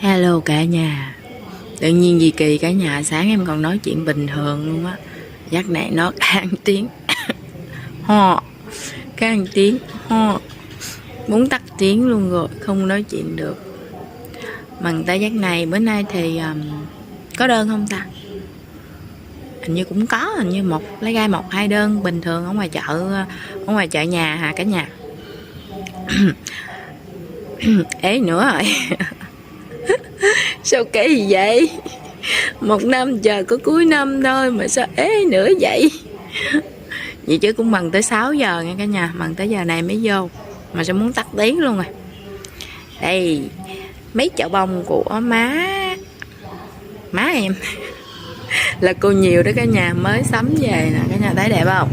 Hello cả nhà. Tự nhiên gì kỳ cả nhà, sáng em còn nói chuyện bình thường luôn á. Giấc này nó khang tiếng ho, khang tiếng ho, muốn tắt tiếng luôn rồi, không nói chuyện được. Bằng tay giấc này bữa nay thì có đơn không ta? Hình như cũng có, hình như lấy gai 1-2 đơn bình thường ở ngoài chợ nhà hả cả nhà. Ế nữa rồi. Sao kể gì vậy? Một năm chờ có cuối năm thôi mà sao ế nữa vậy? Vậy chứ cũng bằng tới 6 giờ nha cả nhà, bằng tới giờ này mới vô mà sao muốn tắt tiếng luôn rồi. Đây mấy chậu bông của má em là cô nhiều đó cả nhà, mới sắm về nè cả nhà, thấy đẹp không?